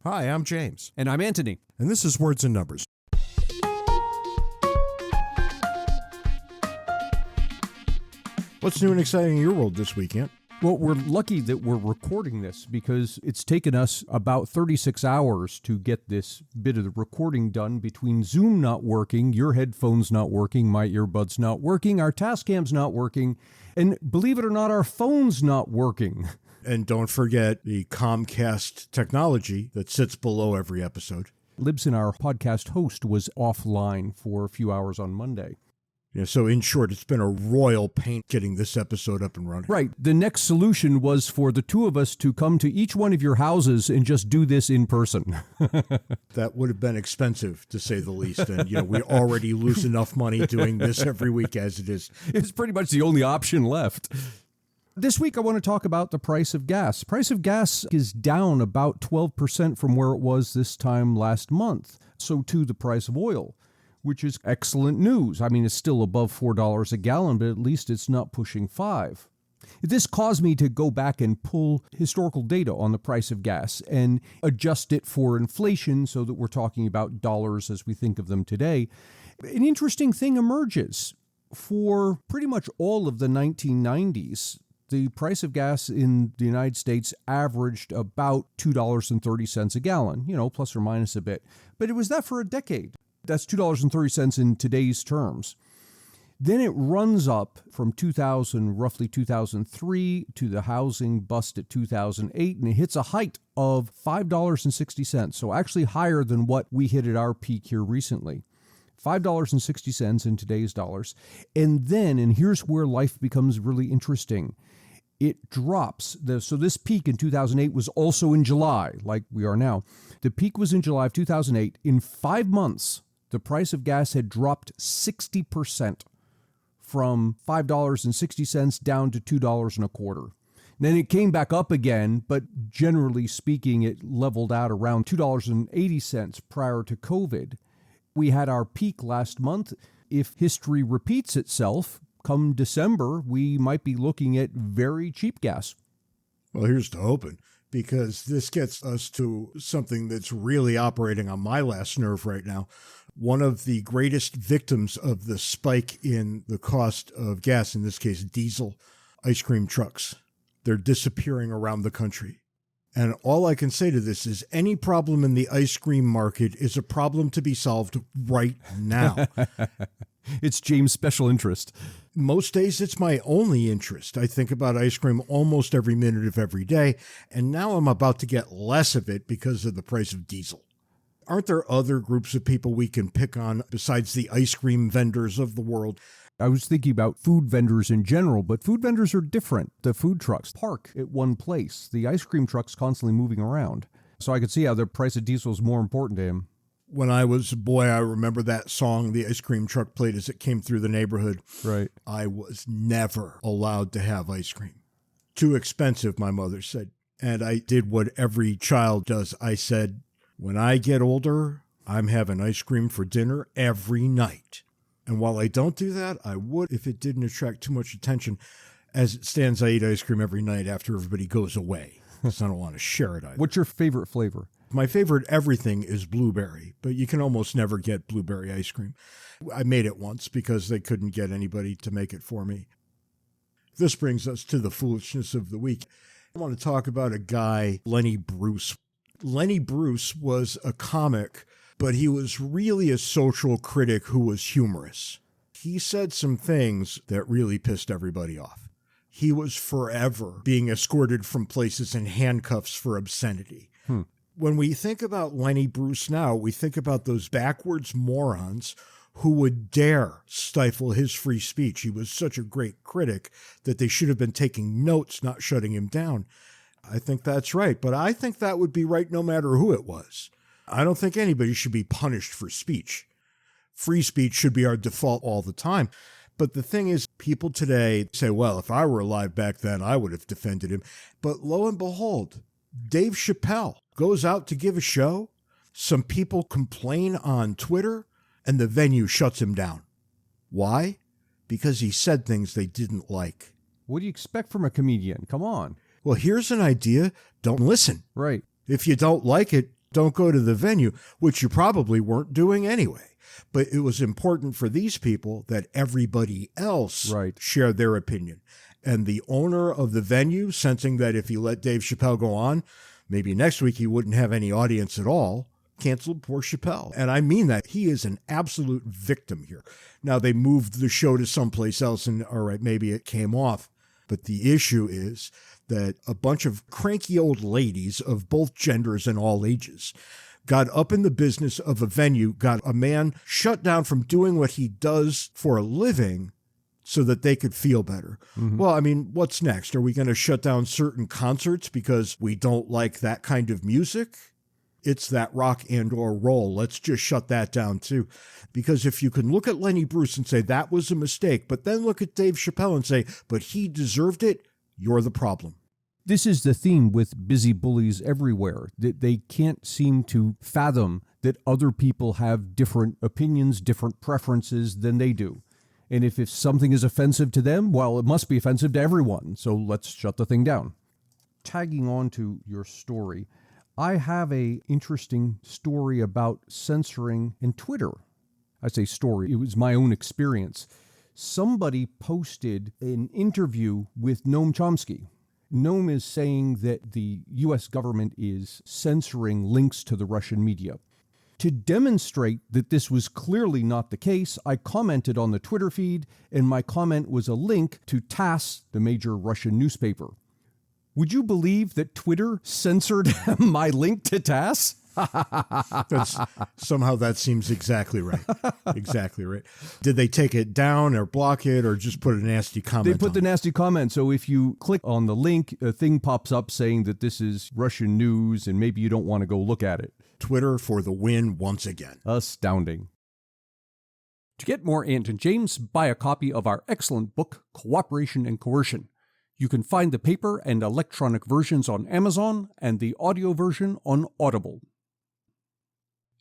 Hi, I'm James. And I'm Anthony. And this is Words and Numbers. What's new and exciting in your world this weekend? Well, we're lucky that we're recording this because it's taken us about 36 hours to get this bit of the recording done between Zoom not working, your headphones not working, my earbuds not working, our Tascam's not working, and believe it or not, our phone's not working. And don't forget the Comcast technology that sits below every episode. Libsyn, our podcast host, was offline for a few hours on Monday. Yeah, so in short, it's been a royal pain getting this episode up and running. Right. The next solution was for the two of us to come to each one of your houses and just do this in person. That would have been expensive, to say the least. And, we already lose enough money doing this every week as it is. It's pretty much the only option left. This week, I want to talk about the price of gas. Price of gas is down about 12% from where it was this time last month. So too the price of oil, which is excellent news. I mean, it's still above $4 a gallon, but at least it's not pushing $5. This caused me to go back and pull historical data on the price of gas and adjust it for inflation so that we're talking about dollars as we think of them today. An interesting thing emerges. For pretty much all of the 1990s, the price of gas in the United States averaged about $2.30 a gallon, plus or minus a bit. But it was that for a decade. That's $2.30 in today's terms. Then it runs up from roughly 2003 to the housing bust at 2008, and it hits a height of $5.60. So actually higher than what we hit at our peak here recently. $5.60 in today's dollars. And then, and here's where life becomes really interesting, it drops. So this peak in 2008 was also in July, like we are now. The peak was in July of 2008. In 5 months, the price of gas had dropped 60% from $5.60 down to $2.25. Then it came back up again, but generally speaking, it leveled out around $2.80 prior to COVID. We had our peak last month. If history repeats itself, come December, we might be looking at very cheap gas. Well, here's to hoping, because this gets us to something that's really operating on my last nerve right now. One of the greatest victims of the spike in the cost of gas, in this case diesel, ice cream trucks. They're disappearing around the country. And all I can say to this is any problem in the ice cream market is a problem to be solved right now. It's James' special interest. Most days, it's my only interest. I think about ice cream almost every minute of every day, and now I'm about to get less of it because of the price of diesel. Aren't there other groups of people we can pick on besides the ice cream vendors of the world? I was thinking about food vendors in general, but food vendors are different. The food trucks park at one place. The ice cream truck's constantly moving around. So I could see how the price of diesel is more important to him. When I was a boy, I remember that song the ice cream truck played as it came through the neighborhood. Right. I was never allowed to have ice cream. Too expensive, my mother said. And I did what every child does. I said, when I get older, I'm having ice cream for dinner every night. And while I don't do that, I would if it didn't attract too much attention. As it stands, I eat ice cream every night after everybody goes away, because I don't want to share it either. What's your favorite flavor? My favorite everything is blueberry, but you can almost never get blueberry ice cream. I made it once because they couldn't get anybody to make it for me. This brings us to the foolishness of the week. I want to talk about a guy, Lenny Bruce. Lenny Bruce was a comic, but he was really a social critic who was humorous. He said some things that really pissed everybody off. He was forever being escorted from places in handcuffs for obscenity. When we think about Lenny Bruce now, we think about those backwards morons who would dare stifle his free speech. He was such a great critic that they should have been taking notes, not shutting him down. I think that's right, but I think that would be right no matter who it was. I don't think anybody should be punished for speech. Free speech should be our default all the time. But the thing is, people today say, well, if I were alive back then, I would have defended him. But lo and behold, Dave Chappelle goes out to give a show. Some people complain on Twitter, and the venue shuts him down. Why? Because he said things they didn't like. What do you expect from a comedian? Come on. Well, here's an idea. Don't listen. Right. If you don't like it, Don't go to the venue, which you probably weren't doing anyway. But it was important for these people that everybody else shared their opinion. And the owner of the venue, sensing that if he let Dave Chappelle go on, maybe next week he wouldn't have any audience at all, canceled poor Chappelle. And I mean that. He is an absolute victim here. Now, they moved the show to someplace else, and all right, maybe it came off. But the issue is that a bunch of cranky old ladies of both genders and all ages got up in the business of a venue, got a man shut down from doing what he does for a living so that they could feel better. Mm-hmm. Well, I mean, what's next? Are we going to shut down certain concerts because we don't like that kind of music? It's that rock and or roll. Let's just shut that down too. Because if you can look at Lenny Bruce and say that was a mistake, but then look at Dave Chappelle and say, but he deserved it, you're the problem. This is the theme with busy bullies everywhere, that they can't seem to fathom that other people have different opinions, different preferences than they do. And if something is offensive to them, well, it must be offensive to everyone. So let's shut the thing down. Tagging on to your story, I have an interesting story about censoring in Twitter. I say story, it was my own experience. Somebody posted an interview with Noam Chomsky. Noam is saying that the U.S. government is censoring links to the Russian media. To demonstrate that this was clearly not the case, I commented on the Twitter feed, and my comment was a link to TASS, the major Russian newspaper. Would you believe that Twitter censored my link to TASS? Somehow that seems exactly right. Exactly right. Did they take it down or block it or just put a nasty comment? They put the nasty comment. So if you click on the link, a thing pops up saying that this is Russian news and maybe you don't want to go look at it. Twitter for the win once again. Astounding. To get more Ant and James, buy a copy of our excellent book, Cooperation and Coercion. You can find the paper and electronic versions on Amazon and the audio version on Audible.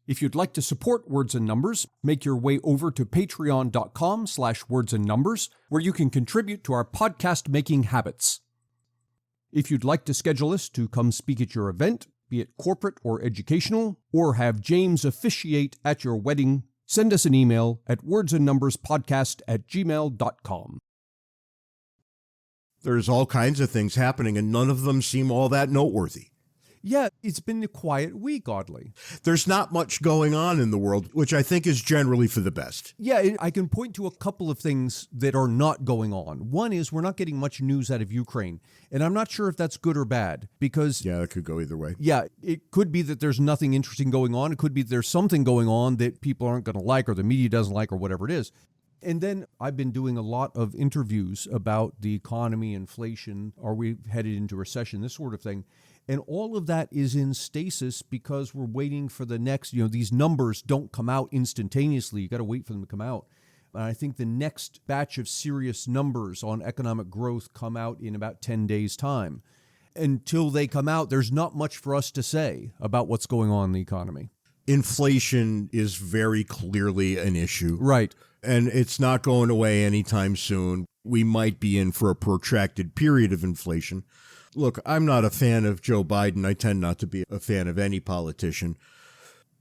If you'd like to support Words and Numbers, make your way over to patreon.com/wordsandnumbers, where you can contribute to our podcast-making habits. If you'd like to schedule us to come speak at your event, be it corporate or educational, or have James officiate at your wedding, send us an email at wordsandnumberspodcast@gmail.com. There's all kinds of things happening, and none of them seem all that noteworthy. Yeah, it's been a quiet week, oddly. There's not much going on in the world, which I think is generally for the best. Yeah, I can point to a couple of things that are not going on. One is we're not getting much news out of Ukraine, and I'm not sure if that's good or bad, because... Yeah, it could go either way. Yeah, it could be that there's nothing interesting going on. It could be there's something going on that people aren't going to like or the media doesn't like or whatever it is. And then I've been doing a lot of interviews about the economy, inflation, are we headed into recession, this sort of thing. And all of that is in stasis because we're waiting for the next, these numbers don't come out instantaneously. You got to wait for them to come out. And I think the next batch of serious numbers on economic growth come out in about 10 days' time. Until they come out, there's not much for us to say about what's going on in the economy. Inflation is very clearly an issue. Right. And it's not going away anytime soon. We might be in for a protracted period of inflation. Look, I'm not a fan of Joe Biden. I tend not to be a fan of any politician.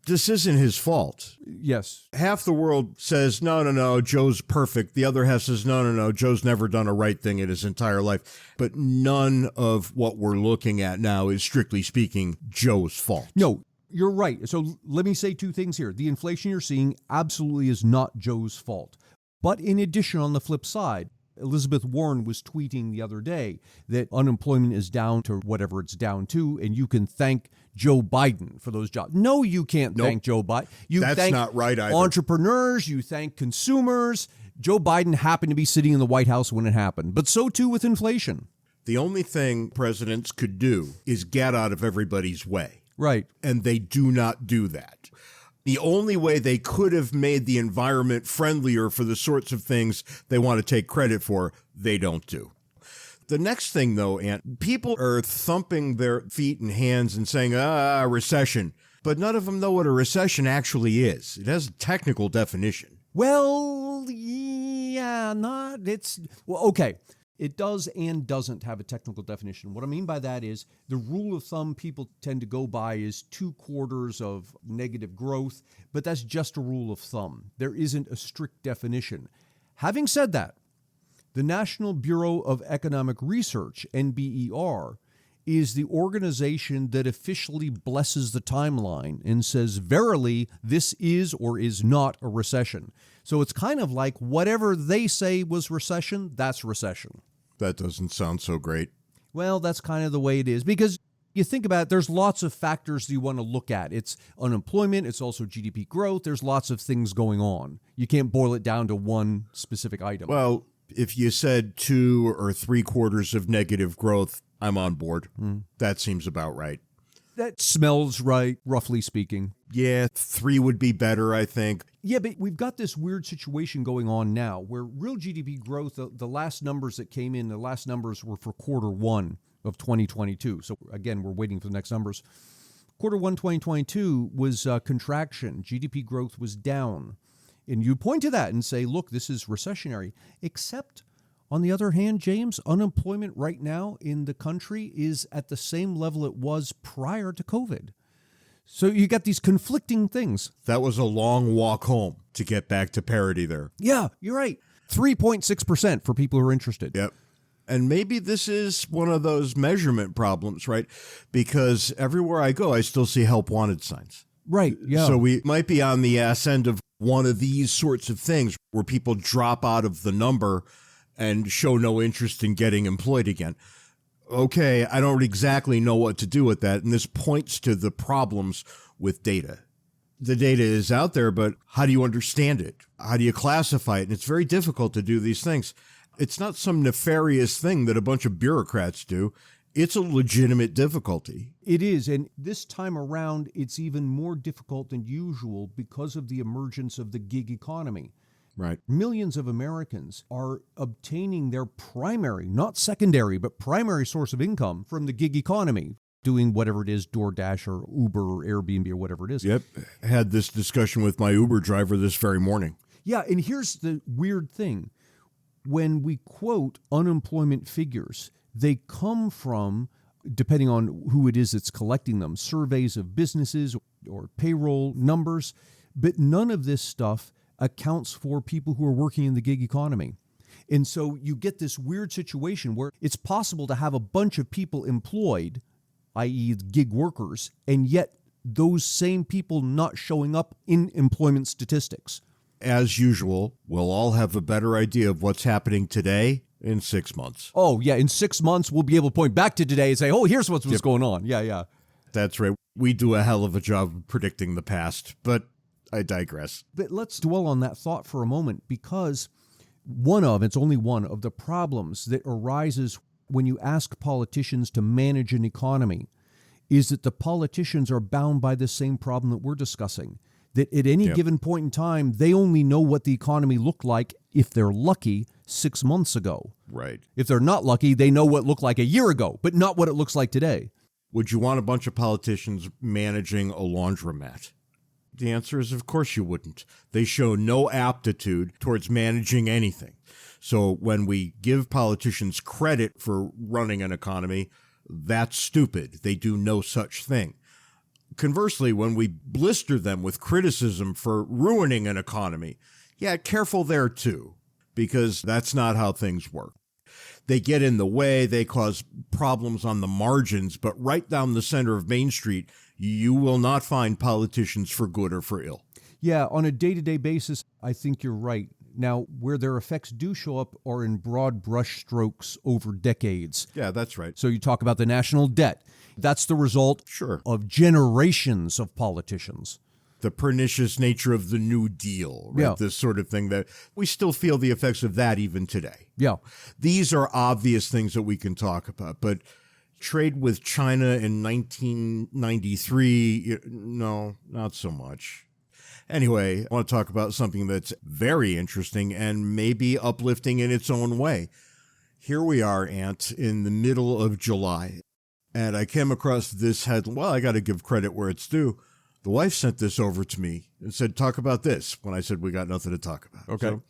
This isn't his fault. Yes. Half the world says, no, Joe's perfect. The other half says, no, Joe's never done a right thing in his entire life. But none of what we're looking at now is, strictly speaking, Joe's fault. No, you're right. So let me say two things here. The inflation you're seeing absolutely is not Joe's fault. But in addition, on the flip side, Elizabeth Warren was tweeting the other day that unemployment is down to whatever it's down to, and you can thank Joe Biden for those jobs. No, you can't thank Joe Biden. That's not right either. Entrepreneurs, you thank consumers. Joe Biden happened to be sitting in the White House when it happened, but so too with inflation. The only thing presidents could do is get out of everybody's way. Right. And they do not do that. The only way they could have made the environment friendlier for the sorts of things they want to take credit for, they don't do. The next thing, though, Ant, people are thumping their feet and hands and saying, recession. But none of them know what a recession actually is. It has a technical definition. Well, okay. It does and doesn't have a technical definition. What I mean by that is the rule of thumb people tend to go by is 2 quarters of negative growth, but that's just a rule of thumb. There isn't a strict definition. Having said that, the National Bureau of Economic Research, NBER, is the organization that officially blesses the timeline and says, verily, this is or is not a recession. So it's kind of like whatever they say was recession, that's recession. That doesn't sound so great. Well, that's kind of the way it is, because you think about it, there's lots of factors that you want to look at. It's unemployment, it's also GDP growth, there's lots of things going on. You can't boil it down to one specific item. Well, if you said 2 or 3 quarters of negative growth, I'm on board. That seems about right. That smells right, roughly speaking. Yeah, 3 would be better, I think. Yeah, but we've got this weird situation going on now where real GDP growth, the last numbers that came in, the last numbers were for quarter 1 of 2022. So again, we're waiting for the next numbers. Quarter 1 2022 was contraction. GDP growth was down. And you point to that and say, look, this is recessionary. Except, on the other hand, James, unemployment right now in the country is at the same level it was prior to COVID. So you got these conflicting things. That was a long walk home to get back to parity there. Yeah, you're right. 3.6% for people who are interested. Yep. And maybe this is one of those measurement problems, right? Because everywhere I go, I still see help wanted signs. Right, yeah. So we might be on the ass end of one of these sorts of things where people drop out of the number and show no interest in getting employed again. Okay, I don't exactly know what to do with that, and this points to the problems with data. The data is out there, but how do you understand it? How do you classify it? And it's very difficult to do these things. It's not some nefarious thing that a bunch of bureaucrats do. It's a legitimate difficulty. It is, and this time around, it's even more difficult than usual because of the emergence of the gig economy. Right. Millions of Americans are obtaining their primary, not secondary, but primary source of income from the gig economy, doing whatever it is, DoorDash or Uber or Airbnb or whatever it is. Yep. Had this discussion with my Uber driver this very morning. Yeah, and here's the weird thing. When we quote unemployment figures, they come from, depending on who it is that's collecting them, surveys of businesses or payroll numbers, but none of this stuff accounts for people who are working in the gig economy. And so you get this weird situation where it's possible to have a bunch of people employed, i.e. gig workers, and yet those same people not showing up in employment statistics. As usual, we'll all have a better idea of what's happening today in 6 months. Oh, yeah, in 6 months, we'll be able to point back to today and say, oh, here's what's going on. Yeah. That's right. We do a hell of a job of predicting the past, but I digress. But let's dwell on that thought for a moment, because it's only one of the problems that arises when you ask politicians to manage an economy is that the politicians are bound by the same problem that we're discussing. That at any given point in time, they only know what the economy looked like, if they're lucky, 6 months ago. Right. If they're not lucky, they know what it looked like a year ago, but not what it looks like today. Would you want a bunch of politicians managing a laundromat? The answer is, of course you wouldn't. They show no aptitude towards managing anything. So when we give politicians credit for running an economy, that's stupid. They do no such thing. Conversely, when we blister them with criticism for ruining an economy, careful there too, because that's not how things work. They get in the way, they cause problems on the margins, but right down the center of Main Street, you will not find politicians for good or for ill. Yeah, on a day-to-day basis, I think you're right. Now, where their effects do show up are in broad brush strokes over decades. Yeah, that's right. So you talk about the national debt. That's the result of generations of politicians. The pernicious nature of the New Deal, right? Yeah. This sort of thing that we still feel the effects of that even today. Yeah. These are obvious things that we can talk about, but trade with China in 1993, no, not so much. Anyway, I want to talk about something that's very interesting and maybe uplifting in its own way. Here we are, Ant, in the middle of July, and I came across this headline. Well, I got to give credit where it's due. The wife sent this over to me and said, talk about this, when I said we got nothing to talk about. Okay. So,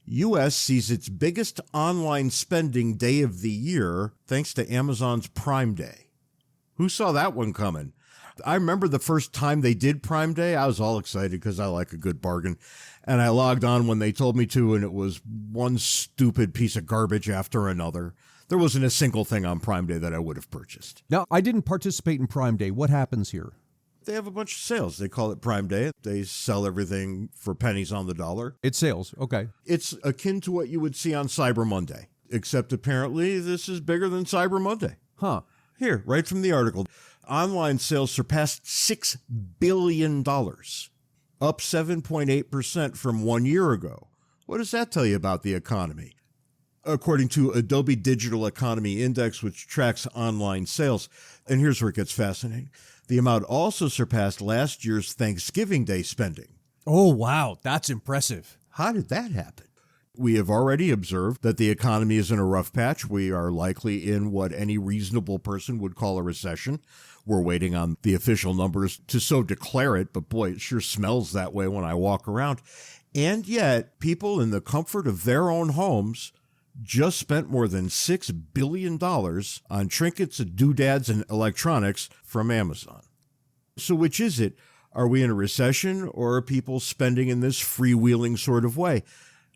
U.S. sees its biggest online spending day of the year thanks to Amazon's Prime Day. Who saw that one coming? I remember the first time they did Prime Day, I was all excited because I like a good bargain. And I logged on when they told me to, and it was one stupid piece of garbage after another. There wasn't a single thing on Prime Day that I would have purchased. Now, I didn't participate in Prime Day. What happens here? They have a bunch of sales. They call it Prime Day. They sell everything for pennies on the dollar. It's sales. Okay. It's akin to what you would see on Cyber Monday, except apparently this is bigger than Cyber Monday. Huh. Here, right from the article, online sales surpassed $6 billion, up 7.8% from 1 year ago. What does that tell you about the economy? According to Adobe Digital Economy Index, which tracks online sales, and here's where it gets fascinating, the amount also surpassed last year's Thanksgiving Day spending. Oh, wow. That's impressive. How did that happen? We have already observed that the economy is in a rough patch. We are likely in what any reasonable person would call a recession. We're waiting on the official numbers to so declare it, but boy, it sure smells that way when I walk around. And yet, people in the comfort of their own homes just spent more than $6 billion on trinkets, doodads, and electronics from Amazon. So which is it? Are we in a recession, or are people spending in this freewheeling sort of way?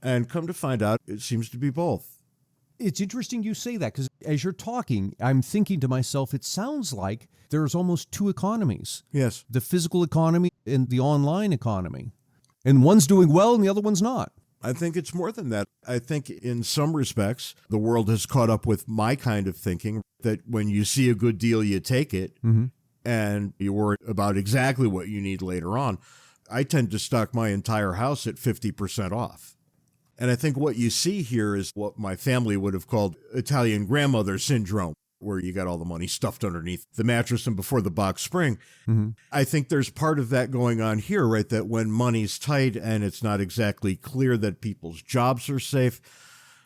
And come to find out, it seems to be both. It's interesting you say that, because as you're talking, I'm thinking to myself, it sounds like there's almost two economies. Yes. The physical economy and the online economy. And one's doing well and the other one's not. I think it's more than that. I think in some respects, the world has caught up with my kind of thinking that when you see a good deal, you take it, and you worry about exactly what you need later on. I tend to stock my entire house at 50% off. And I think what you see here is what my family would have called Italian grandmother syndrome, where you got all the money stuffed underneath the mattress and before the box spring. I think there's part of that going on here, right? That when money's tight and it's not exactly clear that people's jobs are safe,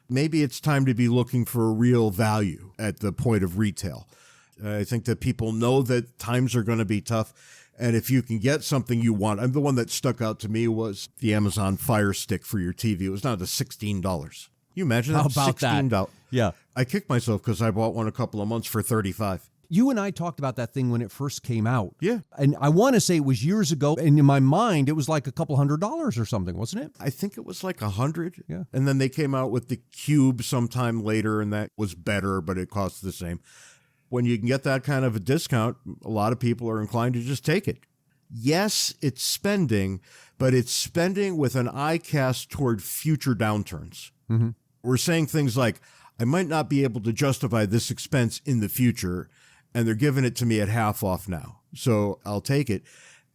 maybe it's time to be looking for a real value at the point of retail. I think that people know that times are going to be tough. And if you can get something you want, the one that stuck out to me was the Amazon Fire Stick for your TV. It was down to $16. You imagine that? How about $16. that? Yeah. I kicked myself because I bought one a couple of months for $35. You and I talked about that thing when it first came out. Yeah. And I want to say it was years ago. And in my mind, it was like a couple $100 or something, wasn't it? I think it was like $100. Yeah. And then they came out with the Cube sometime later, and that was better, but it cost the same. When you can get that kind of a discount, a lot of people are inclined to just take it. Yes, it's spending, but it's spending with an eye cast toward future downturns. We're saying things like, I might not be able to justify this expense in the future, and they're giving it to me at half off now. So I'll take it.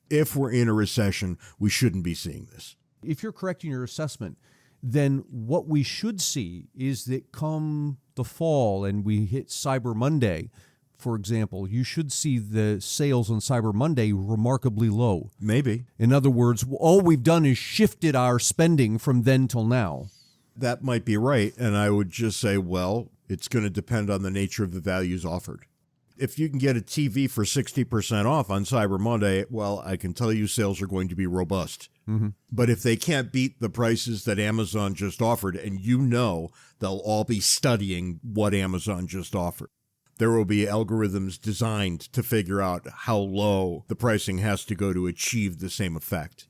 If we're in a recession, we shouldn't be seeing this. If you're correct in your assessment, then what we should see is that come the fall and we hit Cyber Monday, for example, you should see the sales on Cyber Monday remarkably low. Maybe. In other words, all we've done is shifted our spending from then till now. That might be right. And I would just say, well, it's going to depend on the nature of the values offered. If you can get a TV for 60% off on Cyber Monday, well, I can tell you sales are going to be robust. But if they can't beat the prices that Amazon just offered, and you know they'll all be studying what Amazon just offered, there will be algorithms designed to figure out how low the pricing has to go to achieve the same effect.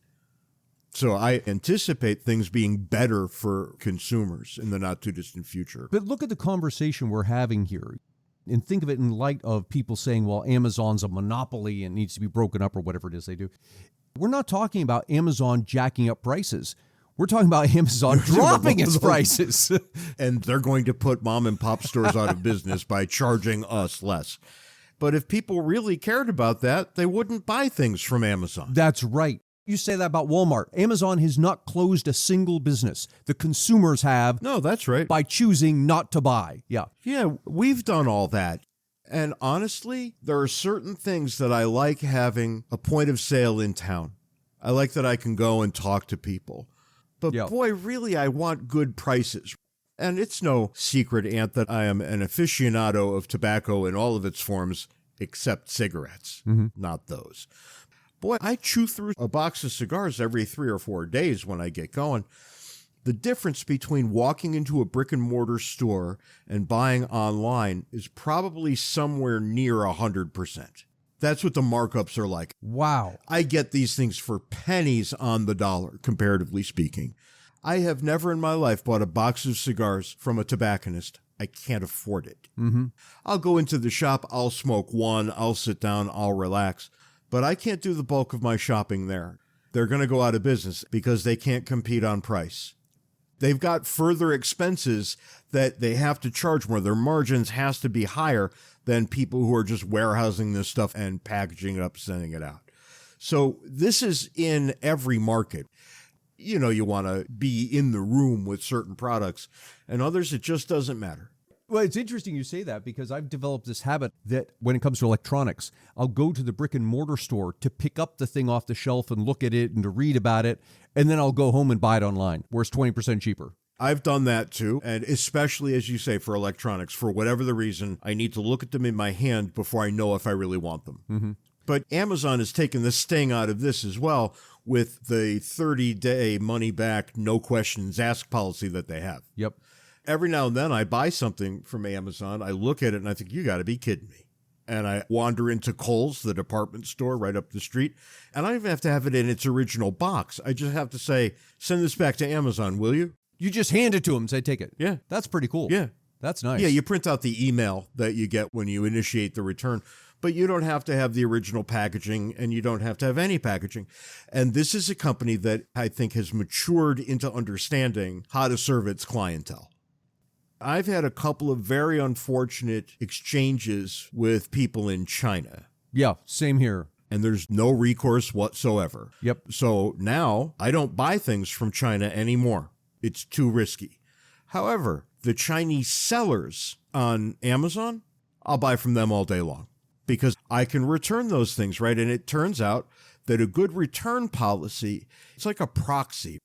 So I anticipate things being better for consumers in the not-too-distant future. But look at the conversation we're having here. And think of it in light of people saying, well, Amazon's a monopoly and needs to be broken up or whatever it is they do. We're not talking about Amazon jacking up prices. We're talking about Amazon dropping its prices. And they're going to put mom and pop stores out of business by charging us less. But if people really cared about that, they wouldn't buy things from Amazon. That's right. You say that about Walmart. Amazon has not closed a single business. The consumers have. No, that's right. By choosing not to buy. Yeah. Yeah, we've done all that. And honestly, there are certain things that I like having a point of sale in town. I like that I can go and talk to people. But boy, really, I want good prices. And it's no secret, Ant, that I am an aficionado of tobacco in all of its forms, except cigarettes, not those. Boy, I chew through a box of cigars every 3 or 4 days when I get going. The difference between walking into a brick and mortar store and buying online is probably somewhere near 100%. That's what the markups are like. Wow. I get these things for pennies on the dollar, comparatively speaking. I have never in my life bought a box of cigars from a tobacconist. I can't afford it. Mm-hmm. I'll go into the shop, I'll smoke one, I'll sit down, I'll relax. But I can't do the bulk of my shopping there. They're going to go out of business because they can't compete on price. They've got further expenses that they have to charge more. Their margins has to be higher than people who are just warehousing this stuff and packaging it up, sending it out. So this is in every market. You know, you want to be in the room with certain products, and others, it just doesn't matter. Well, it's interesting you say that because I've developed this habit that when it comes to electronics, I'll go to the brick and mortar store to pick up the thing off the shelf and look at it and to read about it, and then I'll go home and buy it online where it's 20% cheaper. I've done that too, and especially, as you say, for electronics, for whatever the reason, I need to look at them in my hand before I know if I really want them. Mm-hmm. But Amazon has taken the sting out of this as well with the 30-day money-back, no questions asked policy that they have. Yep. Every now and then I buy something from Amazon, I look at it and I think, you got to be kidding me. And I wander into Kohl's, the department store right up the street, and I don't even have to have it in its original box. I just have to say, send this back to Amazon, will you? You just hand it to them and say, take it. Yeah. That's pretty cool. Yeah. That's nice. Yeah, you print out the email that you get when you initiate the return, but you don't have to have the original packaging and you don't have to have any packaging. And this is a company that I think has matured into understanding how to serve its clientele. I've had a couple of very unfortunate exchanges with people in China. Yeah, same here. And there's no recourse whatsoever. Yep. So now I don't buy things from China anymore. It's too risky. However, the Chinese sellers on Amazon, I'll buy from them all day long because I can return those things, right? And it turns out that a good return policy, it's like a proxy.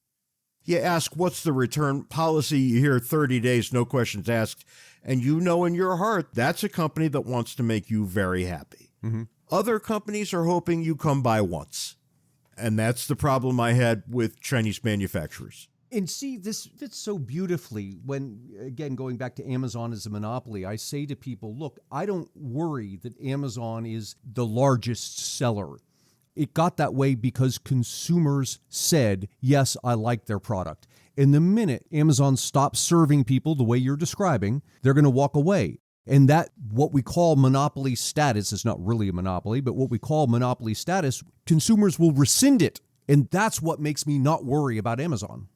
You ask, what's the return policy? You hear 30 days, no questions asked. And you know in your heart, that's a company that wants to make you very happy. Mm-hmm. Other companies are hoping you come by once. And that's the problem I had with Chinese manufacturers. And see, this fits so beautifully when, again, going back to Amazon as a monopoly, I say to people, look, I don't worry that Amazon is the largest seller. It got that way because consumers said, yes, I like their product. And the minute Amazon stops serving people the way you're describing, they're going to walk away. And that, what we call monopoly status, is not really a monopoly, but what we call monopoly status, consumers will rescind it. And that's what makes me not worry about Amazon.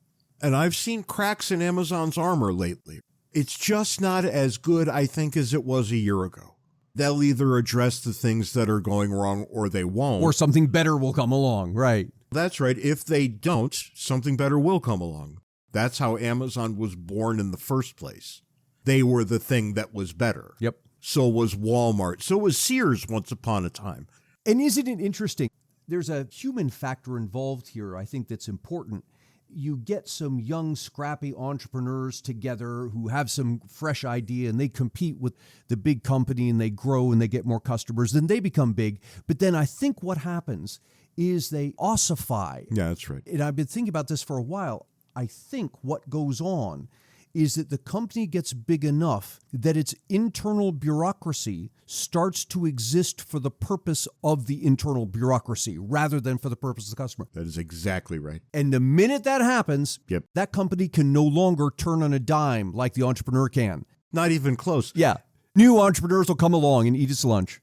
And I've seen cracks in Amazon's armor lately. It's just not as good, I think, as it was a year ago. They'll either address the things that are going wrong or they won't. Or something better will come along, right? That's right. If they don't, something better will come along. That's how Amazon was born in the first place. They were the thing that was better. Yep. So was Walmart. So was Sears once upon a time. And isn't it interesting? There's a human factor involved here, I think, that's important. You get some young, scrappy entrepreneurs together who have some fresh idea and they compete with the big company and they grow and they get more customers. Then they become big. But then I think what happens is they ossify. Yeah, that's right. And I've been thinking about this for a while. I think what goes on is that the company gets big enough that its internal bureaucracy starts to exist for the purpose of the internal bureaucracy rather than for the purpose of the customer. That is exactly right. And the minute that happens, Yep. that company can no longer turn on a dime like the entrepreneur can. Not even close. Yeah. New entrepreneurs will come along and eat its lunch.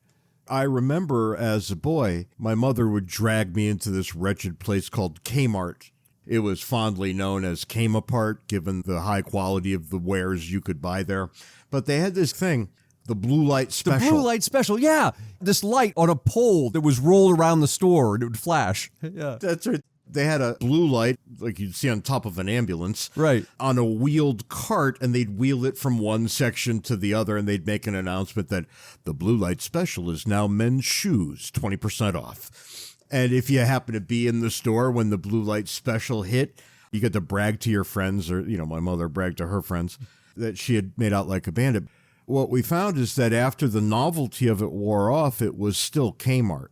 I remember as a boy, my mother would drag me into this wretched place called Kmart. It was fondly known as Came-Apart, given the high quality of the wares you could buy there. But they had this thing, the blue light special. The blue light special, yeah. This light on a pole that was rolled around the store and it would flash. Yeah. That's right. They had a blue light, like you'd see on top of an ambulance, Right. on a wheeled cart, and they'd wheel it from one section to the other, and they'd make an announcement that the blue light special is now men's shoes, 20% off. And if you happen to be in the store when the blue light special hit, you get to brag to your friends, or, my mother bragged to her friends, that she had made out like a bandit. What we found is that after the novelty of it wore off, it was still Kmart.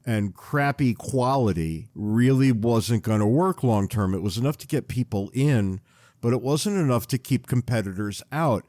and crappy quality really wasn't going to work long term. It was enough to get people in, but it wasn't enough to keep competitors out.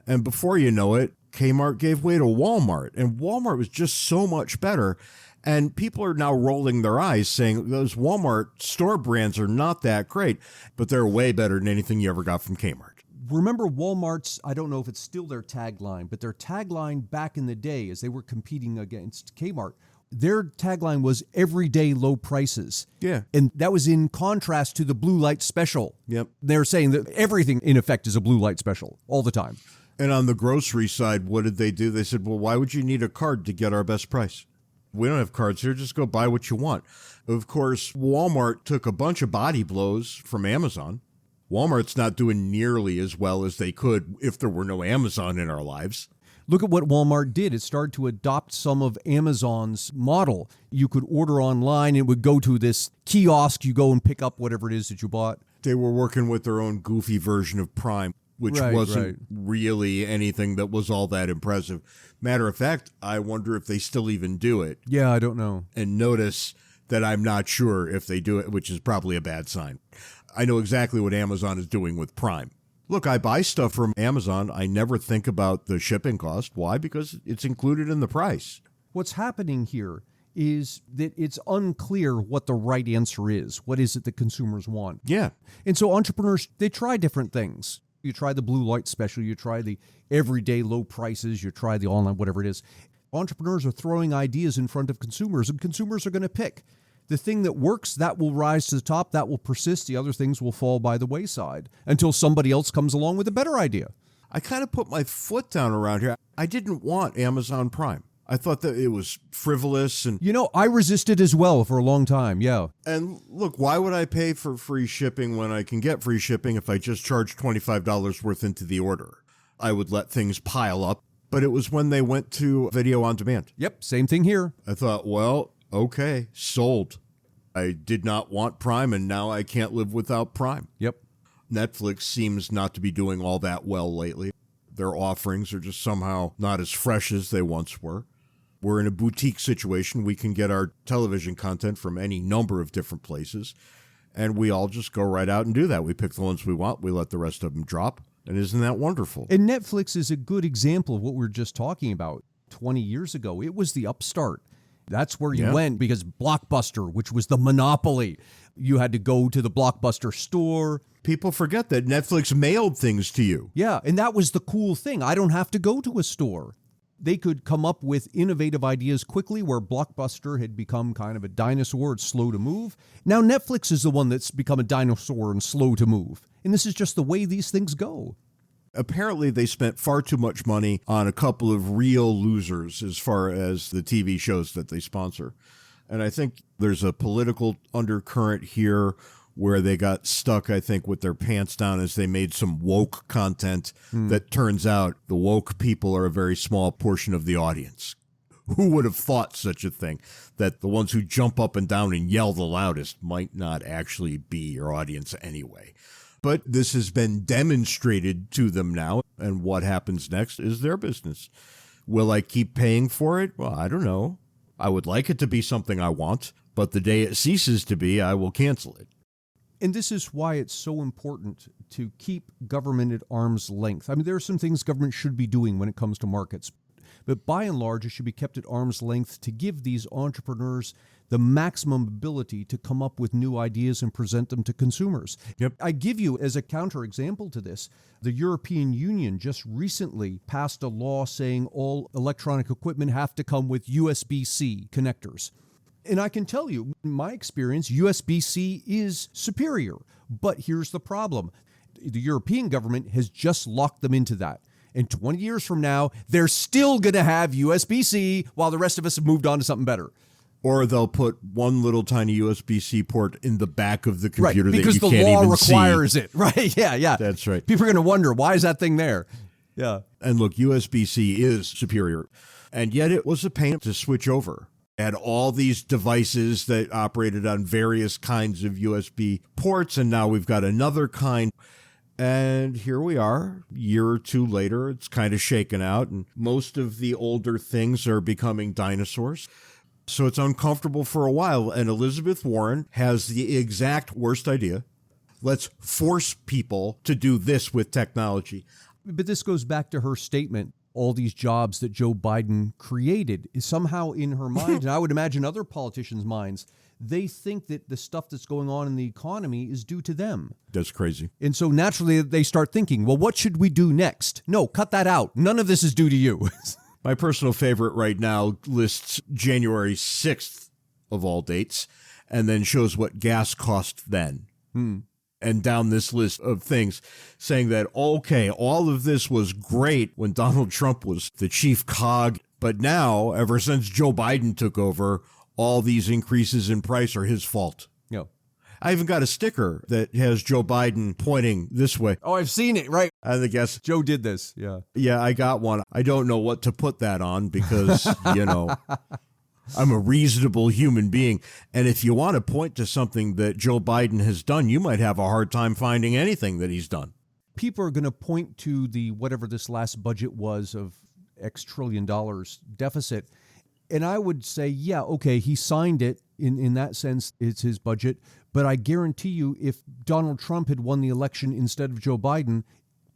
And before you know it, Kmart gave way to Walmart, and Walmart was just so much better. And people are now rolling their eyes saying those Walmart store brands are not that great, but they're way better than anything you ever got from Kmart. Remember Walmart's, I don't know if it's still their tagline, but their tagline back in the day as they were competing against Kmart, their tagline was everyday low prices. Yeah. And that was in contrast to the blue light special. Yep. They're saying that everything in effect is a blue light special all the time. And on the grocery side, what did they do? They said, well, why would you need a card to get our best price? We don't have cards here. Just go buy what you want. Of course, Walmart took a bunch of body blows from Amazon. Walmart's not doing nearly as well as they could if there were no Amazon in our lives. Look at what Walmart did. It started to adopt some of Amazon's model. You could order online. It would go to this kiosk. You go and pick up whatever it is that you bought. They were working with their own goofy version of Prime, which wasn't really anything that was all that impressive. Matter of fact, I wonder if they still even do it. Yeah, I don't know. And notice that I'm not sure if they do it, which is probably a bad sign. I know exactly what Amazon is doing with Prime. Look, I buy stuff from Amazon. I never think about the shipping cost. Why? Because it's included in the price. What's happening here is that it's unclear what the right answer is. What is it that consumers want? Yeah. And so entrepreneurs, they try different things. You try the blue light special. You try the everyday low prices. You try the online, whatever it is. Entrepreneurs are throwing ideas in front of consumers, and consumers are going to pick. The thing that works, that will rise to the top, that will persist. The other things will fall by the wayside until somebody else comes along with a better idea. I kind of put my foot down around here. I didn't want Amazon Prime. I thought that it was frivolous. And I resisted as well for a long time, yeah. And look, why would I pay for free shipping when I can get free shipping if I just charge $25 worth into the order? I would let things pile up. But it was when they went to video on demand. Yep, same thing here. I thought, well, okay, sold. I did not want Prime, and now I can't live without Prime. Yep. Netflix seems not to be doing all that well lately. Their offerings are just somehow not as fresh as they once were. We're in a boutique situation. We can get our television content from any number of different places, and we all just go right out and do that. We pick the ones we want. We let the rest of them drop, and isn't that wonderful? And Netflix is a good example of what we were just talking about. 20 years ago, it was the upstart. That's where you went because Blockbuster, which was the monopoly, you had to go to the Blockbuster store. People forget that Netflix mailed things to you. Yeah, and that was the cool thing. I don't have to go to a store. They could come up with innovative ideas quickly where Blockbuster had become kind of a dinosaur. It's slow to move. Now Netflix is the one that's become a dinosaur and slow to move. And this is just the way these things go. Apparently, they spent far too much money on a couple of real losers as far as the TV shows that they sponsor. And I think there's a political undercurrent here where they got stuck, I think, with their pants down as they made some woke content that turns out the woke people are a very small portion of the audience. Who would have thought such a thing, that the ones who jump up and down and yell the loudest might not actually be your audience anyway? But this has been demonstrated to them now, and what happens next is their business. Will I keep paying for it? Well, I don't know. I would like it to be something I want, but the day it ceases to be, I will cancel it. And this is why it's so important to keep government at arm's length. I mean, there are some things government should be doing when it comes to markets, but by and large, it should be kept at arm's length to give these entrepreneurs the maximum ability to come up with new ideas and present them to consumers. Yep. I give you, as a counterexample to this, the European Union just recently passed a law saying all electronic equipment have to come with USB-C connectors. And I can tell you, in my experience, USB-C is superior. But here's the problem. The European government has just locked them into that. And 20 years from now, they're still going to have USB-C while the rest of us have moved on to something better. Or they'll put one little tiny USB-C port in the back of the computer that you can't even see. Because the law requires it. Right, yeah. That's right. People are going to wonder, why is that thing there? Yeah. And look, USB-C is superior. And yet it was a pain to switch over. Had all these devices that operated on various kinds of USB ports, and now we've got another kind. And here we are, a year or two later, it's kind of shaken out, and most of the older things are becoming dinosaurs. So it's uncomfortable for a while. And Elizabeth Warren has the exact worst idea. Let's force people to do this with technology. But this goes back to her statement. All these jobs that Joe Biden created is somehow in her mind, and I would imagine other politicians' minds, they think that the stuff that's going on in the economy is due to them. That's crazy. And so naturally they start thinking, well, what should we do next? No, cut that out. None of this is due to you. My personal favorite right now lists January 6th of all dates and then shows what gas cost then. And down this list of things saying that, okay, all of this was great when Donald Trump was the chief cog, but now, ever since Joe Biden took over, all these increases in price are his fault. Yeah. I even got a sticker that has Joe Biden pointing this way. Oh, I've seen it, right? I guess Joe did this, yeah. Yeah, I got one. I don't know what to put that on because, I'm a reasonable human being. And if you want to point to something that Joe Biden has done, you might have a hard time finding anything that he's done. People are going to point to the whatever this last budget was of X trillion dollars deficit. And I would say, yeah, okay, he signed it. In that sense, it's his budget. But I guarantee you, if Donald Trump had won the election instead of Joe Biden,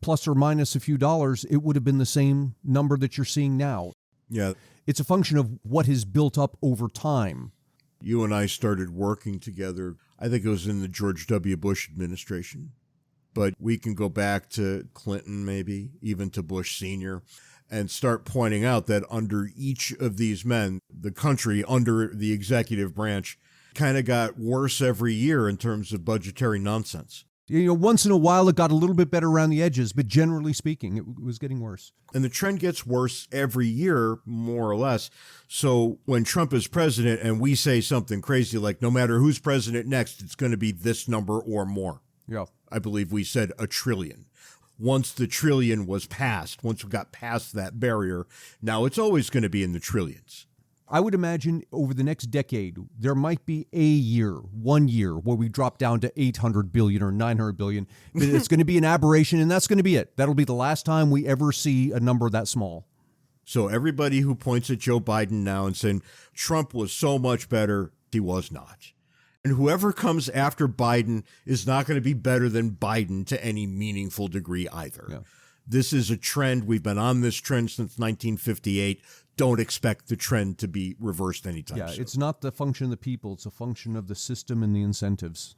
plus or minus a few dollars, it would have been the same number that you're seeing now. Yeah. It's a function of what has built up over time. You and I started working together, I think it was in the George W. Bush administration. But we can go back to Clinton, maybe, even to Bush Sr., and start pointing out that under each of these men, the country under the executive branch kind of got worse every year in terms of budgetary nonsense. Once in a while, it got a little bit better around the edges, but generally speaking, it was getting worse. And the trend gets worse every year, more or less. So when Trump is president and we say something crazy like, no matter who's president next, it's going to be this number or more. Yeah. I believe we said $1 trillion. Once the trillion was passed, once we got past that barrier, now it's always going to be in the trillions. I would imagine over the next decade, there might be a year, 1 year, where we drop down to 800 billion or 900 billion. But it's going to be an aberration, and that's going to be it. That'll be the last time we ever see a number that small. So everybody who points at Joe Biden now and saying Trump was so much better, he was not. And whoever comes after Biden is not going to be better than Biden to any meaningful degree either. Yeah. This is a trend. We've been on this trend since 1958. Don't expect the trend to be reversed anytime soon. Yeah, it's not the function of the people. It's a function of the system and the incentives.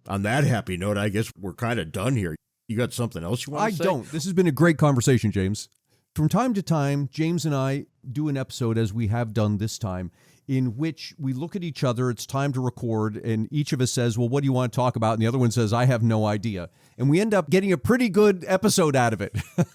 On that happy note, I guess we're kind of done here. You got something else you want to say? I don't. This has been a great conversation, James. From time to time, James and I do an episode, as we have done this time, in which we look at each other, it's time to record, and each of us says, well, what do you want to talk about? And the other one says, I have no idea. And we end up getting a pretty good episode out of it.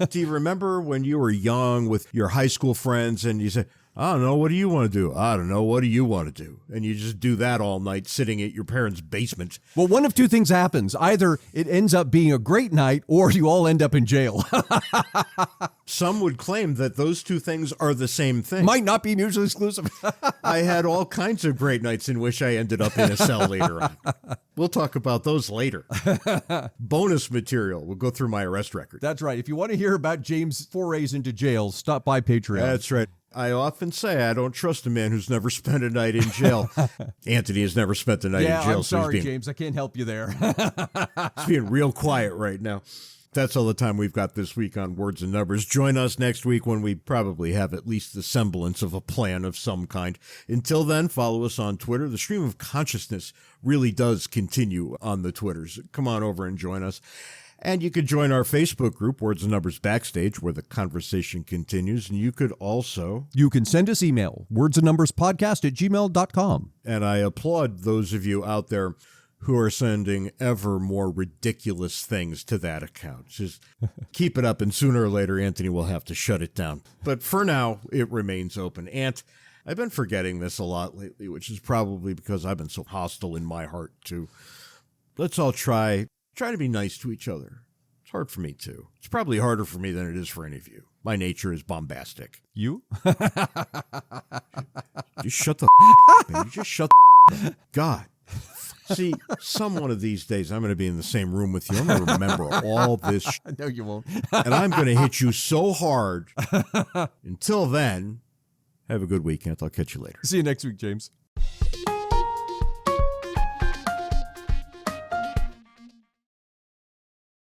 Do you remember when you were young with your high school friends and you said, I don't know, what do you want to do? I don't know, what do you want to do? And you just do that all night sitting at your parents' basement. Well, one of two things happens. Either it ends up being a great night or you all end up in jail. Some would claim that those two things are the same thing. Might not be mutually exclusive. I had all kinds of great nights in which I ended up in a cell later on. We'll talk about those later. Bonus material. We'll go through my arrest record. That's right. If you want to hear about James' forays into jail, stop by Patreon. That's right. I often say I don't trust a man who's never spent a night in jail. Anthony has never spent a night in jail. I'm sorry, James. I can't help you there. He's being real quiet right now. That's all the time we've got this week on Words and Numbers. Join us next week when we probably have at least the semblance of a plan of some kind. Until then, follow us on Twitter. The stream of consciousness really does continue on the Twitters. Come on over and join us. And you could join our Facebook group, Words and Numbers Backstage, where the conversation continues. And you could also... You can send us email, wordsandnumberspodcast@gmail.com. And I applaud those of you out there who are sending ever more ridiculous things to that account. Just keep it up, and sooner or later, Anthony will have to shut it down. But for now, it remains open. Ant, I've been forgetting this a lot lately, which is probably because I've been so hostile in my heart, too. Let's all try to be nice to each other. It's hard for me, too. It's probably harder for me than it is for any of you. My nature is bombastic. You? Just shut the man. You just shut the God. See, some one of these days, I'm going to be in the same room with you. I'm going to remember all this. No, you won't. And I'm going to hit you so hard. Until then, Have a good weekend. I'll catch you later. See you next week, James.